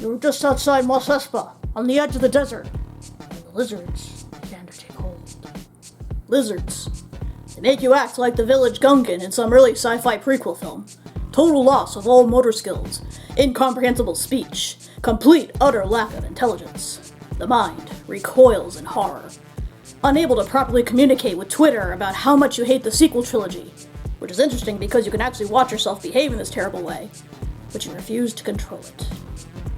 You were just outside Mos Espa, on the edge of the desert, and the lizards began to take hold. Lizards. They make you act like the village Gungan in some early sci-fi prequel film. Total loss of all motor skills, incomprehensible speech, complete utter lack of intelligence. The mind recoils in horror. Unable to properly communicate with Twitter about how much you hate the sequel trilogy, which is interesting because you can actually watch yourself behave in this terrible way, but you refuse to control it.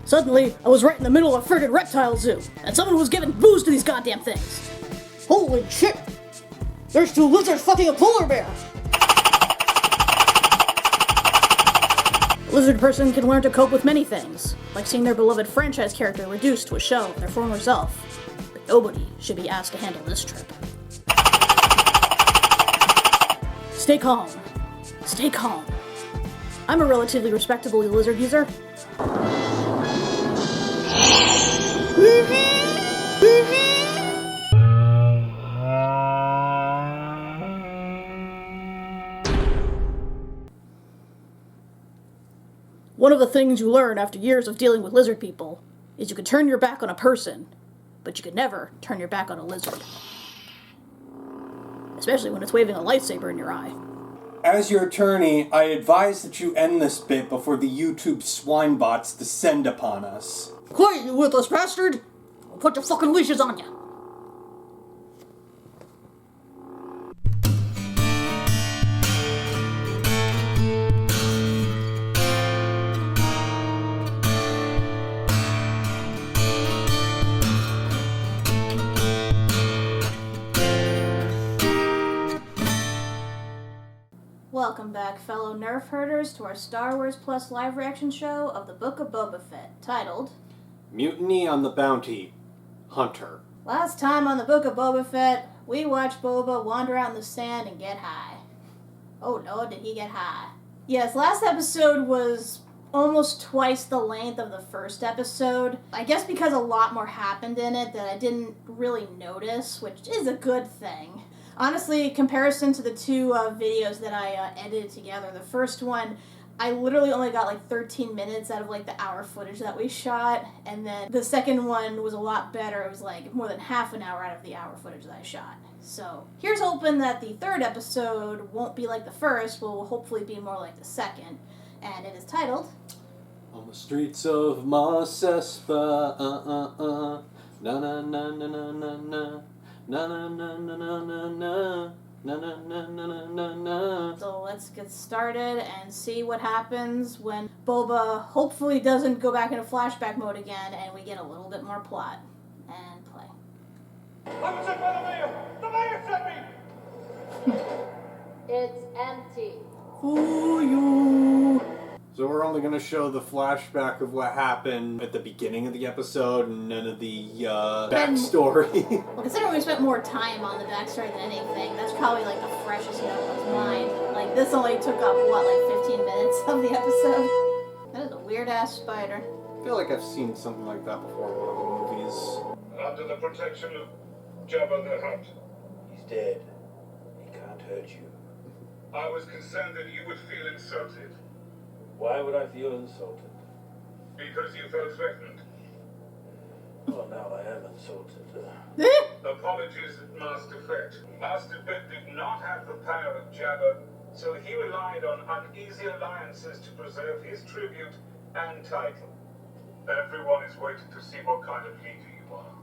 Suddenly, I was right in the middle of a friggin' reptile zoo, and someone was giving booze to these goddamn things. Holy shit! There's 2 lizards fucking a polar bear! A lizard person can learn to cope with many things, like seeing their beloved franchise character reduced to a shell of their former self. But nobody should be asked to handle this trip. Stay calm. Stay calm. I'm a relatively respectable lizard user. One of the things you learn after years of dealing with lizard people is you can turn your back on a person, but you can never turn your back on a lizard. Especially when it's waving a lightsaber in your eye. As your attorney, I advise that you end this bit before the YouTube swine bots descend upon us. Quiet, you worthless bastard! I'll put your fucking leashes on you! Welcome back, fellow Nerf herders, to our Star Wars Plus live reaction show of the Book of Boba Fett, titled Mutiny on the Bounty Hunter. Last time on the Book of Boba Fett, we watched Boba wander out in the sand and get high. Oh no, did he get high? Yes, last episode was almost twice the length of the first episode. I guess because a lot more happened in it that I didn't really notice, which is a good thing. Honestly, comparison to the 2 videos that I edited together, the first one, I literally only got like 13 minutes out of like the hour footage that we shot, and then the second one was a lot better. It was like more than half an hour out of the hour footage that I shot. So here's hoping that the third episode won't be like the first, will hopefully be more like the second, and it is titled On the streets of Mos Espa, na na na na na na na. Na na na na na na na na na na na na na. So let's get started and see what happens when Boba hopefully doesn't go back into flashback mode again and we get a little bit more plot. And play. I was sent by the mayor! The mayor sent me! It's empty. Ooh, you. So we're only going to show the flashback of what happened at the beginning of the episode and none of the backstory. Well, considering we spent more time on the backstory than anything, that's probably like the freshest in everyone's mind. Like, this only took up, what, like 15 minutes of the episode? That is a weird-ass spider. I feel like I've seen something like that before in one of the movies. Under the protection of Jabba the Hutt. He's dead. He can't hurt you. I was concerned that you would feel insulted. Why would I feel insulted? Because you felt threatened. Well, now I am insulted. Apologies, Master Fett. Master Fett did not have the power of Jabba, so he relied on uneasy alliances to preserve his tribute and title. Everyone is waiting to see what kind of leader you are.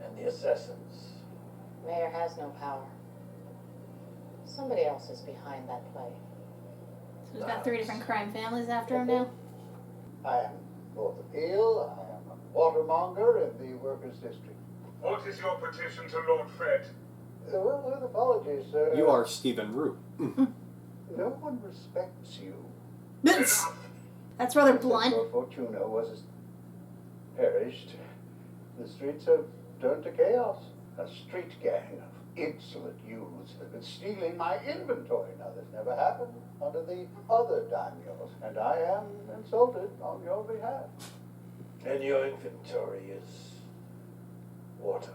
And the assassins. Mayor has no power. Somebody else is behind that play. So he's got 3 different crime families after him now? I am North Appeal. I am a watermonger in the Workers' District. What is your petition to Lord Fett? Well, with apologies, sir. You are Stephen Root. No one respects you. That's rather blunt. Lord Fortuna was perished. The streets have turned to chaos. A street gang of insolent youths have been stealing my inventory. Now, this never happened under the other daimyos, and I am insulted on your behalf. And your inventory is water.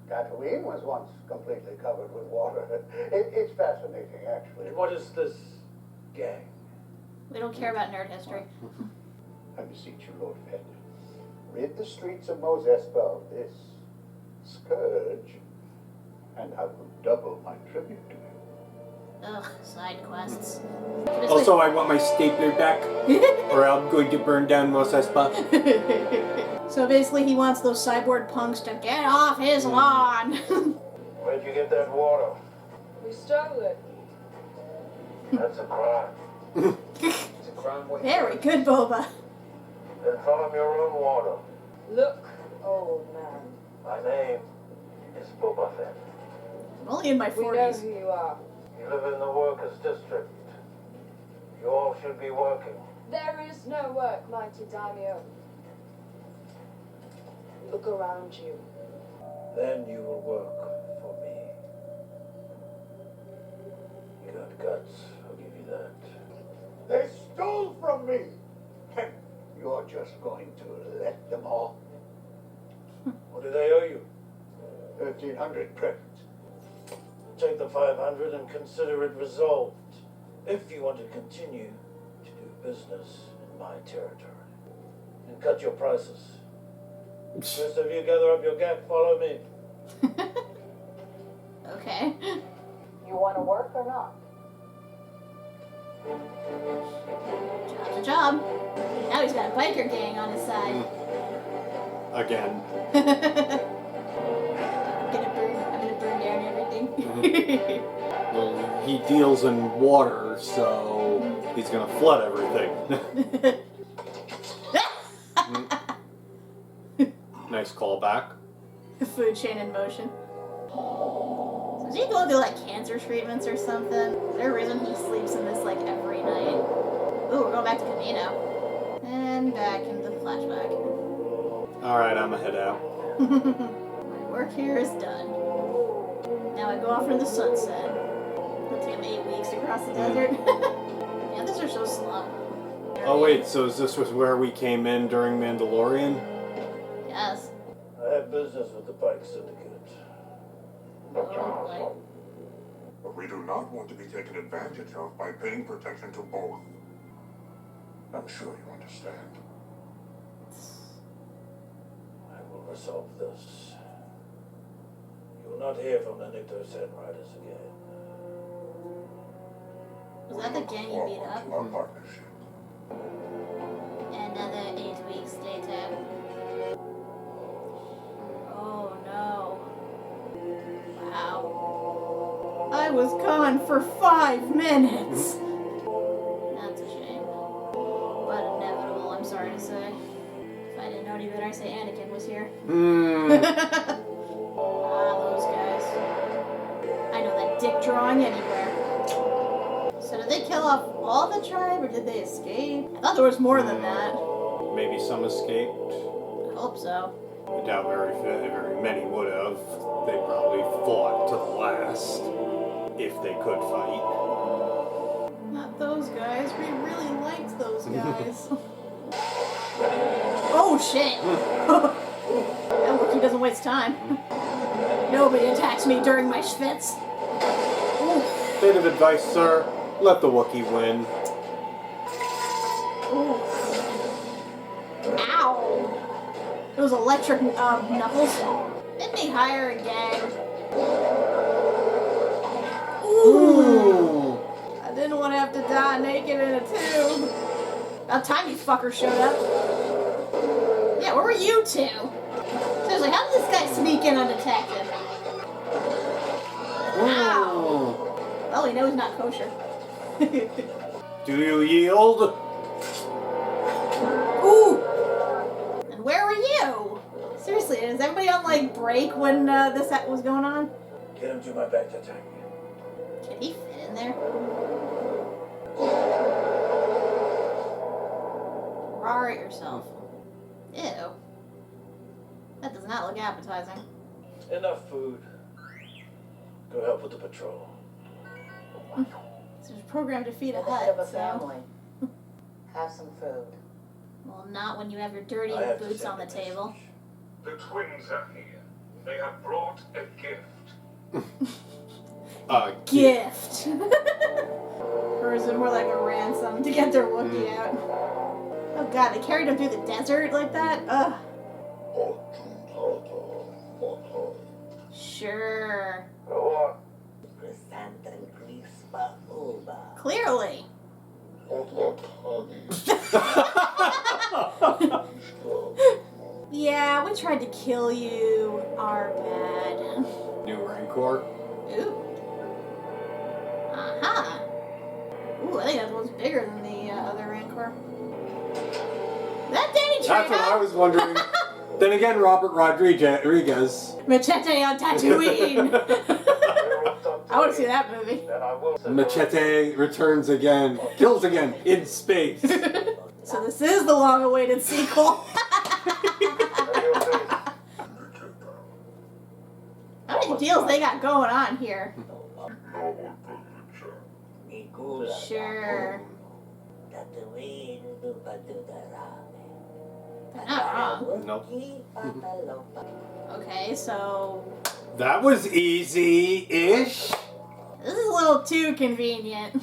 Tatooine was once completely covered with water. It's fascinating, actually. And what is this gang? We don't care about nerd history. I beseech you, Lord Fett, rid the streets of Mos Espa of this scourge, and I will double my tribute to him. Ugh, side quests. Also, I want my stapler back, or I'm going to burn down Mos Espa. So basically he wants those cyborg punks to get off his lawn. Where'd you get that water? We stole it. That's a crime. It's a crime waiting. Very good, Boba. Then farm your own water. Look, old man. My name is Boba Fett. I'm only in my We know 40s. who you are. You live in the workers' district. You all should be working. There is no work, mighty daimyo. Look around you. Then you will work for me. You got guts, I'll give you that. They stole from me! And you're just going to let them off? What do they owe you? 1,300 credits. Take the 500 and consider it resolved. If you want to continue to do business in my territory. And cut your prices. Rest of you gather up your gang, follow me. Okay. You want to work or not? Job's a job. Now he's got a biker gang on his side. Again. I'm gonna burn down everything. Well, he deals in water, so he's gonna flood everything. Nice callback. Food chain in motion. So is he going through like cancer treatments or something? Is there a reason he sleeps in this like every night? Ooh, we're going back to Camino. And back into the flashback. Alright, I'ma head out. My work here is done. Now I go off into the sunset. It'll take me 8 weeks to cross the desert. The others are so slow. Oh wait, so is this was where we came in during Mandalorian? Yes. I have business with the Pike Syndicate. Oh, But we do not want to be taken advantage of by paying protection to both. I'm sure you understand. I will resolve this. You will not hear from the Nicto Sand Riders again. Was that the gang you beat up? To our partnership. Another 8 weeks later. Oh no. Wow. I was gone for 5 minutes! That's a shame. But inevitable, I'm sorry to say. If I didn't know any better, I'd say Anakin was here. Those guys. I know that dick drawing anywhere. So did they kill off all the tribe, or did they escape? I thought there was more than that. Maybe some escaped. I hope so. I doubt very many would have. They probably fought to the last. If they could fight. Not those guys. We really liked those guys. Oh shit! That Wookie doesn't waste time. Nobody attacks me during my schwitz. Ooh. Bit of advice, sir. Let the Wookiee win. Ooh. Ow! Those electric knuckles. Didn't he hire a gang? Ooh. I didn't want to have to die naked in a tube. About time you fucker showed up. Yeah, where were you two? Seriously, how did this guy sneak in undetected? Ow! Well, we know he's not kosher. Do you yield? Ooh! And where were you? Seriously, is everybody on like break when this was going on? Get him to my back to tank. Can he fit in there? Roar at yourself. Ew. That does not look appetizing. Enough food. Go help with the patrol. So it's programmed to feed a You're the head of hut, a so... family. Have some food. Well, not when you have your dirty I have to boots send on the a table. message. The twins are here. They have brought a gift. Gift. Gift. Or is it more like a ransom to get their Wookie out? Oh god, they carried him through the desert like that? Ugh. Sure. Go on. Clearly. Yeah, we tried to kill you. Our bad. New Rancor. Ooh. Uh-huh. Ooh, I think that one's bigger than the other Rancor. That Danny Trejo! That's what I was wondering. Then again, Robert Rodriguez. Machete on Tatooine! I want to see that movie. Then I will. Machete returns again, kills again, in space. So this is the long-awaited sequel. How many deals they got going on here? Sure. They're not wrong. Nope. Okay, so That was easy-ish. this is a little too convenient. A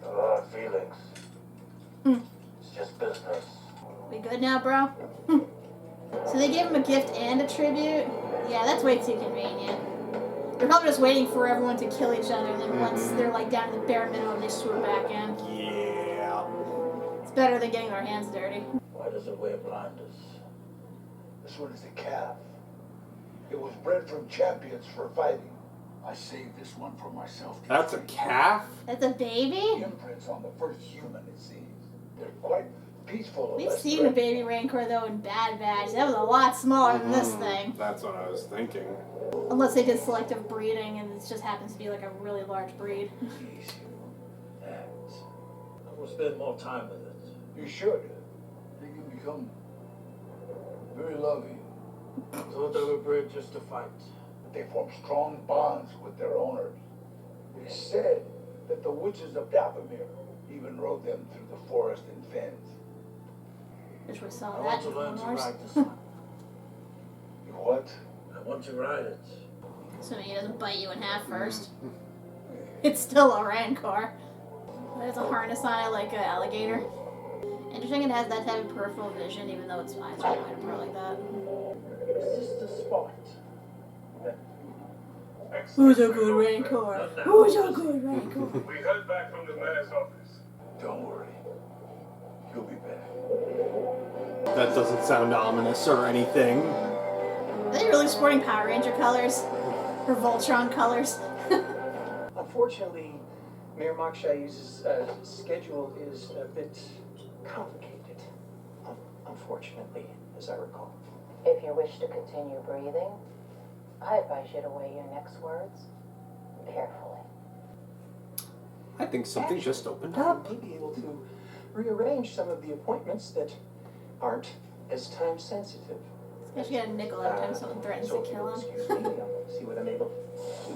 lot of feelings. It's just business. We good now, bro? So they gave him a gift and a tribute? Yeah, that's way too convenient. They're probably just waiting for everyone to kill each other, and then once they're like down to the bare minimum, they swoop back in. Yeah. It's better than getting their hands dirty. Why does it wear blinders? This one is a calf. It was bred from champions for fighting. I saved this one for myself. That's a calf? That's a baby? Imprints on the first human, it seems. They're quite peaceful. We've seen a baby Rancor, though, in Bad Batch. That was a lot smaller than this thing. That's what I was thinking. Unless they did selective breeding, and it just happens to be like a really large breed. I will spend more time with it. You should. They can become very loving. Thought they were bred just to fight. They form strong bonds with their owners. It is said that the witches of Dathomir even rode them through the forest and fens. Wish we saw I that want in to learn to Clone Wars. ride this one. You what? I want to ride it. Assuming he doesn't bite you in half first. It's still a Rancor. There's a harness on it like an alligator. Interesting it has that type of peripheral vision, even though its eyes are wide apart like that. Is this the spot? Who's a good Rancor? Who's a good Rancor? We heard back from the mayor's office. Don't worry. You'll be back. That doesn't sound ominous or anything. Are they really sporting Power Ranger colors? Or Voltron colors? Unfortunately, Mayor Moksha's schedule is a bit complicated. Unfortunately, as I recall. If you wish to continue breathing, I advise you to weigh your next words carefully. I think something Actually, just opened I up. may be able to rearrange some of the appointments that aren't as time sensitive. This guy's got a nickel every time someone threatens So to if kill you'll him. excuse me, I'll see what I'm able to do.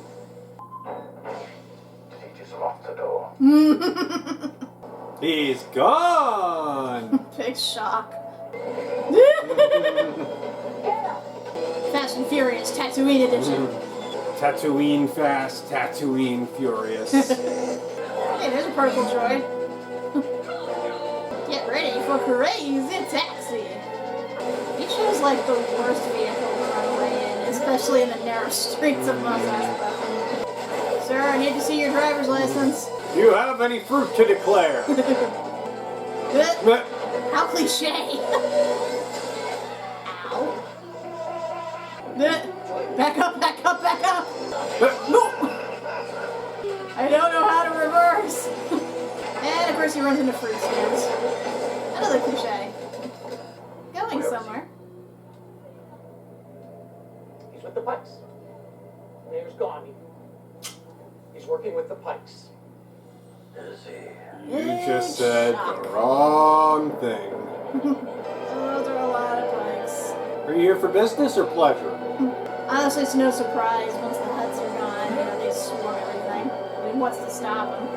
Teachers locked the door. He's gone! Big shock. Fast and Furious Tatooine edition. Tatooine fast, Tatooine furious. Hey, there's a particle droid. Get ready for crazy taxi. He chose like the worst vehicle to run away in, especially in the narrow streets of Mos Espa. Sir, I need to see your driver's license. Do you have any fruit to declare? How cliche. Ow. Back up, back up, back up. No. I don't know how to reverse. And of course he runs into fruit stands. Another cliche. Going somewhere. He's with the Pikes. The mayor's gone. He's working with the Pikes. Is he? You just said the wrong thing. Those are a lot of pikes. Are you here for business or pleasure? Honestly, it's no surprise once the huts are gone. You know, they swarm everything. I mean, what's to stop them?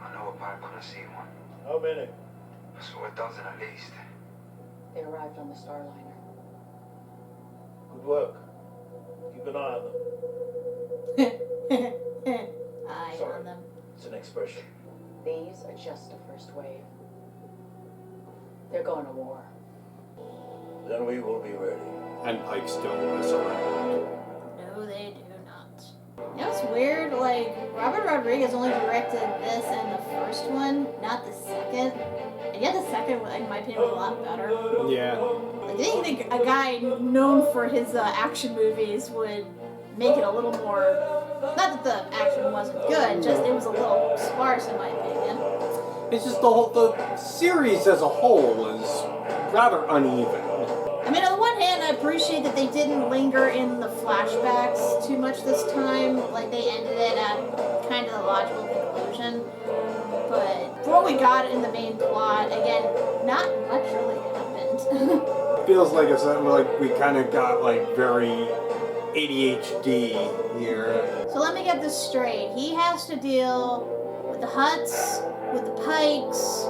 I know a pipe when I see one. How many? So a dozen at least. They arrived on the Starliner. Good work. Keep an eye on them. Eye on them. It's an expression. These are just the first wave. They're going to war. Then we will be ready. And Pikes don't mess around. No, they do not. You know what's weird? Like, Robert Rodriguez only directed this and the first one, not the second. And yet the second, in my opinion, was a lot better. Yeah. Like, I think a guy known for his action movies would make it a little more... Not that the action wasn't good, just it was a little sparse in my opinion. It's just the series as a whole was rather uneven. I mean, on the one hand, I appreciate that they didn't linger in the flashbacks too much this time. Like, they ended it at kind of the logical conclusion. But for what we got in the main plot, again, not much really happened. Feels like it's like we kind of got like very ADHD here. So let me get this straight. He has to deal with the Hutts, with the Pikes,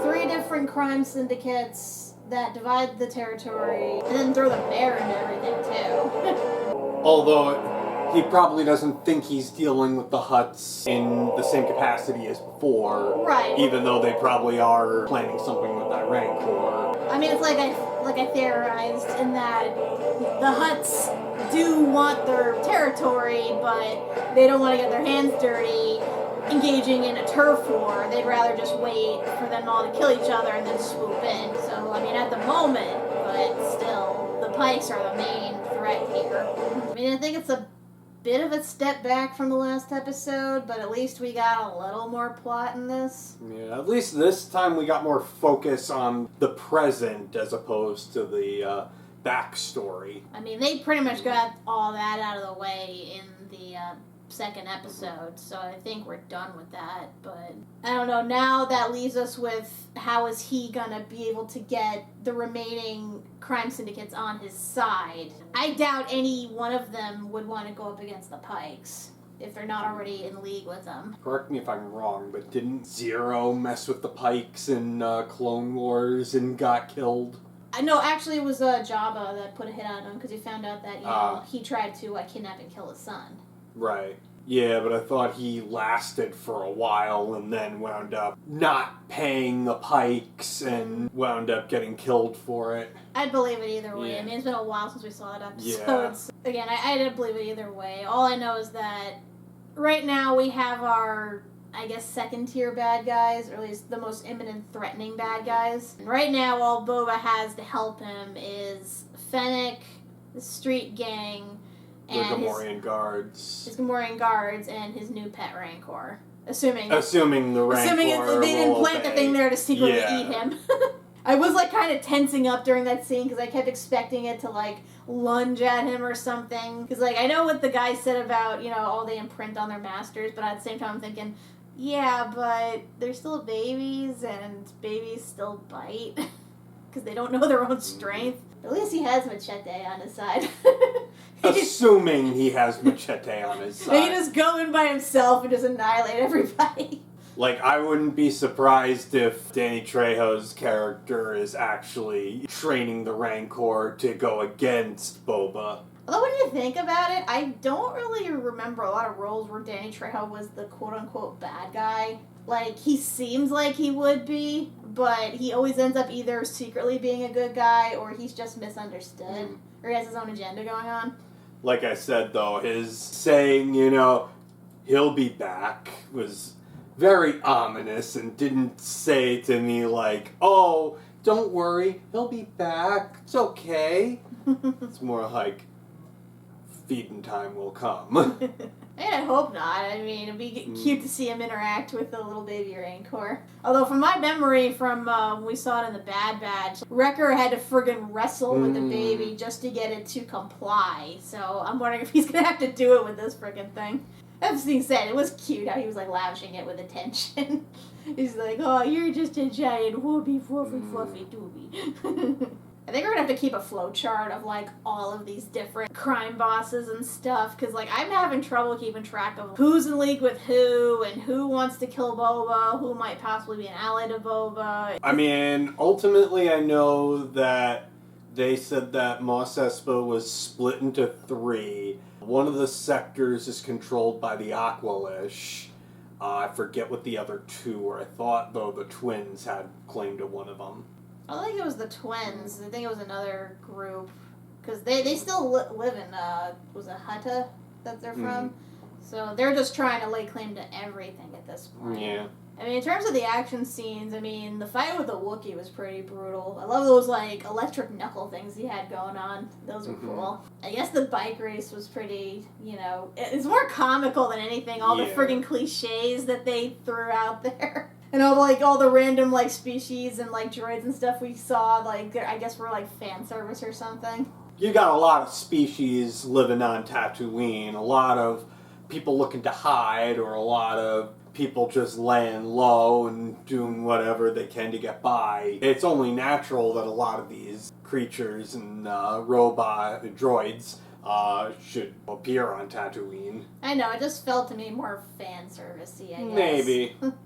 3 different crime syndicates that divide the territory, and then throw the bear into everything too. Although he probably doesn't think he's dealing with the Hutts in the same capacity as before. Right. Even though they probably are planning something with that Rancor. I mean, it's like I theorized in that the Hutts do want their territory, but they don't want to get their hands dirty engaging in a turf war. They'd rather just wait for them all to kill each other and then swoop in. So, I mean, at the moment, but still, the Pikes are the main threat here. I mean, I think it's a bit of a step back from the last episode, but at least we got a little more plot in this. Yeah, at least this time we got more focus on the present as opposed to the backstory. I mean, they pretty much got all that out of the way in the second episode, so I think we're done with that. But I don't know, now that leaves us with how is he gonna be able to get the remaining crime syndicates on his side. I doubt any one of them would want to go up against the Pikes if they're not already in league with them. Correct me if I'm wrong, but didn't Zero mess with the Pikes in Clone Wars and got killed? No, actually it was Jabba that put a hit on him because he found out that, you know, he tried to kidnap and kill his son. Right. Yeah, but I thought he lasted for a while and then wound up not paying the Pikes and wound up getting killed for it. I'd believe it either way. Yeah. I mean, it's been a while since we saw that episode. Yeah. Again, I didn't believe it either way. All I know is that right now we have our, I guess, second-tier bad guys, or at least the most imminent threatening bad guys. And right now, all Boba has to help him is Fennec, the street gang, The and Gamorrean guards. his Gamorrean guards, and his new pet Rancor. Assuming the Rancor they didn't will plant the obey. thing there to secretly Yeah. eat him. I was like kind of tensing up during that scene because I kept expecting it to like lunge at him or something. Because like I know what the guy said about, you know, all they imprint on their masters, but at the same time I'm thinking, yeah, but they're still babies and babies still bite because they don't know their own strength. At least he has Machete on his side. Assuming he has Machete on his side. He can just go in by himself and just annihilate everybody. Like, I wouldn't be surprised if Danny Trejo's character is actually training the Rancor to go against Boba. Although when you think about it, I don't really remember a lot of roles where Danny Trejo was the quote-unquote bad guy. Like, he seems like he would be, but he always ends up either secretly being a good guy or he's just misunderstood. Or he has his own agenda going on. Like I said, though, his saying, you know, he'll be back was very ominous and didn't say to me like, oh, don't worry, he'll be back, it's okay. It's more like, feeding time will come. I hope not. I mean, it'd be cute to see him interact with the little baby Rancor. Although, from my memory from when we saw it in the Bad Batch, Wrecker had to friggin' wrestle with the baby just to get it to comply. So I'm wondering if he's gonna have to do it with this friggin' thing. That being said, it was cute how he was like lavishing it with attention. He's like, oh, you're just a giant whoopie fluffy doobie. I think we're gonna have to keep a flowchart of like all of these different crime bosses and stuff, because like I'm having trouble keeping track of who's in league with who and who wants to kill Boba, who might possibly be an ally to Boba. I mean, ultimately I know that they said that Mos Espa was split into 3. One of the sectors is controlled by the Aqua. I forget what the other two were. I thought, though, the twins had claim to one of them. I don't think it was the twins. I think it was another group. Because they still live in, was it Hutta that they're from? So they're just trying to lay claim to everything at this point. Yeah. I mean, in terms of the action scenes, I mean, the fight with the Wookie was pretty brutal. I love those, like, electric knuckle things he had going on. Those were cool. I guess the bike race was pretty, you know, it's more comical than anything. All the friggin' cliches that they threw out there. And all the random, like, species and, like, droids and stuff we saw, like, I guess were, like, fan service or something. You got a lot of species living on Tatooine, a lot of people looking to hide, or a lot of people just laying low and doing whatever they can to get by. It's only natural that a lot of these creatures and robot droids should appear on Tatooine. I know, it just felt to me more fan service-y, I guess.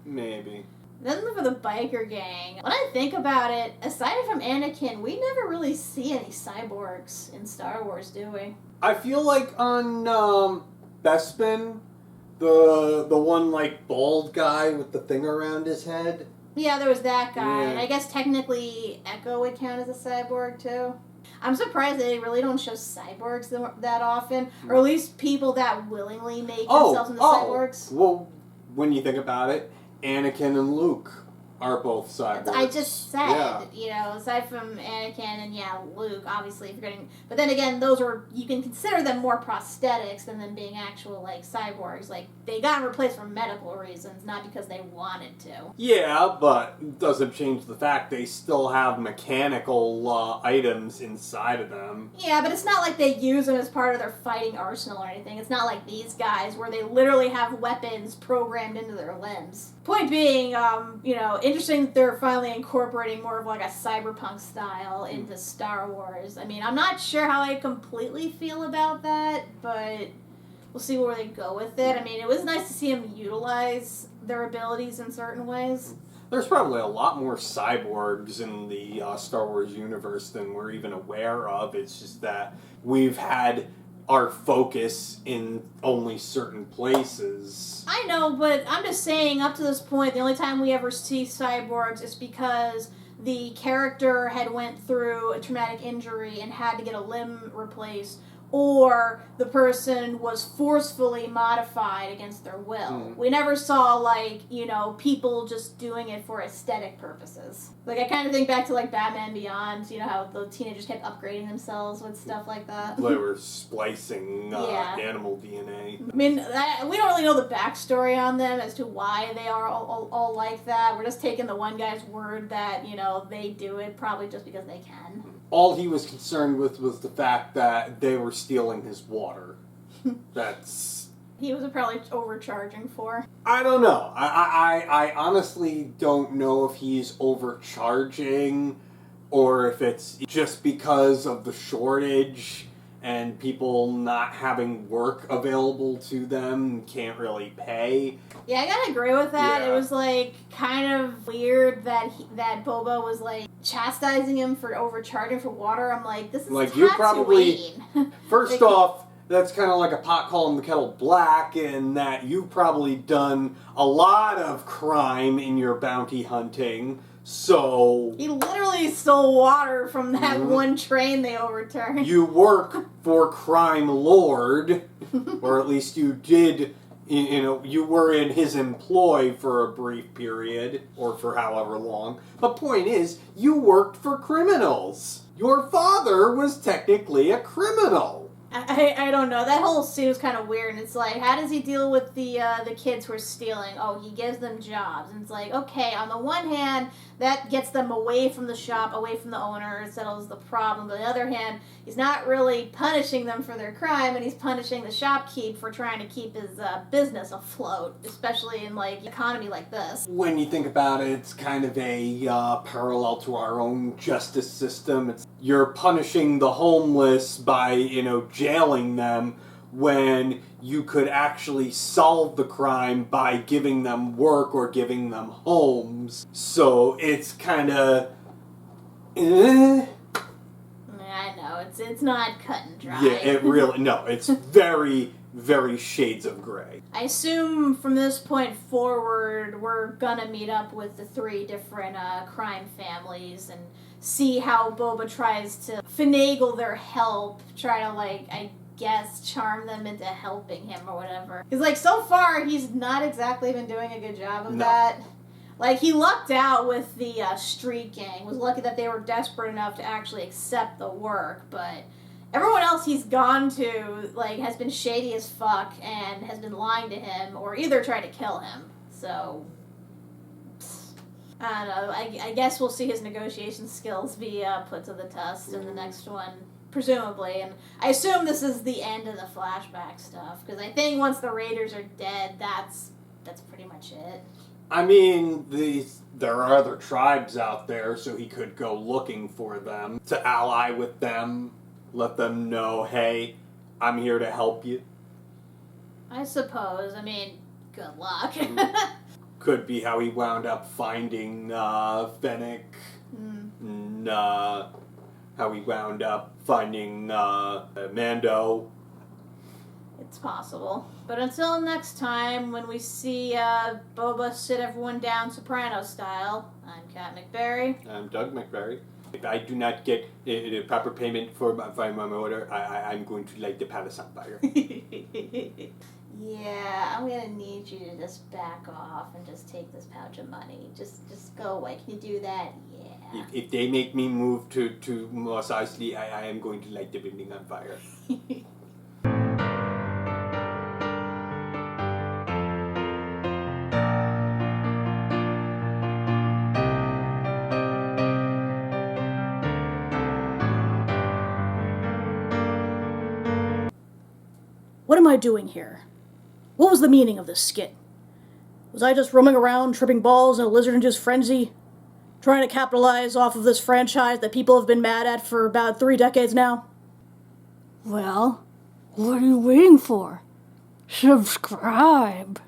Maybe. Then for the biker gang, when I think about it, aside from Anakin, we never really see any cyborgs in Star Wars, do we? I feel like on Bespin, the one, like, bald guy with the thing around his head. Yeah, there was that guy. Yeah. And I guess technically Echo would count as a cyborg, too. I'm surprised they really don't show cyborgs that often, or at least people that willingly make themselves into cyborgs. Well, when you think about it, Anakin and Luke are both cyborgs. I just said, you know, aside from Anakin and, Luke, obviously, if you're getting... But then again, those are... You can consider them more prosthetics than them being actual, like, cyborgs. Like, they got replaced for medical reasons, not because they wanted to. Yeah, but it doesn't change the fact they still have mechanical items inside of them. Yeah, but it's not like they use them as part of their fighting arsenal or anything. It's not like these guys, where they literally have weapons programmed into their limbs. Point being, you know, interesting that they're finally incorporating more of like a cyberpunk style into Star Wars. I mean, I'm not sure how I completely feel about that, but we'll see where they go with it. I mean, it was nice to see them utilize their abilities in certain ways. There's probably a lot more cyborgs in the Star Wars universe than we're even aware of. It's just that we've had our focus in only certain places. I know, but I'm just saying, up to this point, the only time we ever see cyborgs is because the character had went through a traumatic injury and had to get a limb replaced, or the person was forcefully modified against their will. We never saw, like, you know, people just doing it for aesthetic purposes. Like, I kind of think back to, like, Batman Beyond, you know, how the teenagers kept upgrading themselves with stuff like that. They were splicing animal DNA. I mean, we don't really know the backstory on them as to why they are all like that. We're just taking the one guy's word that, you know, they do it probably just because they can. All he was concerned with was the fact that they were stealing his water. That's... He was probably overcharging for. I don't know. I honestly don't know if he's overcharging or if it's just because of the shortage and people not having work available to them, can't really pay. Yeah, I gotta agree with that. Yeah. It was, like, kind of weird that that Boba was, like, chastising him for overcharging for water. I'm like, this is like, Tatooine. you probably... First off, that's kind of like a pot calling the kettle black, in that you've probably done a lot of crime in your bounty hunting, so... He literally stole water from that one train they overturned. You work for Crime Lord, or at least you did, you know, you were in his employ for a brief period, or for however long. But point is, you worked for criminals. Your father was technically a criminal. I don't know. That whole scene was kind of weird. And it's like, how does he deal with the kids who are stealing? Oh, he gives them jobs. And it's like, okay, on the one hand, that gets them away from the shop, away from the owner, settles the problem. But on the other hand, he's not really punishing them for their crime, and he's punishing the shopkeep for trying to keep his business afloat, especially in, like, economy like this. When you think about it, it's kind of a parallel to our own justice system. You're punishing the homeless by, you know, jailing them, when you could actually solve the crime by giving them work or giving them homes. So it's kind of... I know, it's not cut and dry. Yeah, it really... No, it's very, very shades of gray. I assume from this point forward, we're gonna meet up with the 3 different crime families and see how Boba tries to finagle their help, try to, like, I guess, charm them into helping him or whatever. Because, like, so far, he's not exactly been doing a good job of that. Like, he lucked out with the street gang, was lucky that they were desperate enough to actually accept the work, but everyone else he's gone to, like, has been shady as fuck and has been lying to him or either tried to kill him. So, I don't know. I guess we'll see his negotiation skills be put to the test in the next one, presumably. And I assume this is the end of the flashback stuff, because I think once the Raiders are dead, that's pretty much it. I mean, there are other tribes out there, so he could go looking for them, to ally with them, let them know, hey, I'm here to help you. I suppose. I mean, good luck. Could be how he wound up finding Fennec, and how he wound up finding Mando. It's possible. But until next time, when we see Boba sit everyone down Soprano style, I'm Kat MacBerrie. I'm Doug MacBerrie. If I do not get the proper payment for my order, I'm going to light the palace on fire. Yeah, I'm gonna need you to just back off and just take this pouch of money. Just go away. Can you do that? Yeah. If they make me move to Mos Espa, I am going to light the building on fire. What am I doing here? What was the meaning of this skit? Was I just roaming around, tripping balls in a lizard-induced frenzy? Trying to capitalize off of this franchise that people have been mad at for about 3 decades now? Well, what are you waiting for? Subscribe.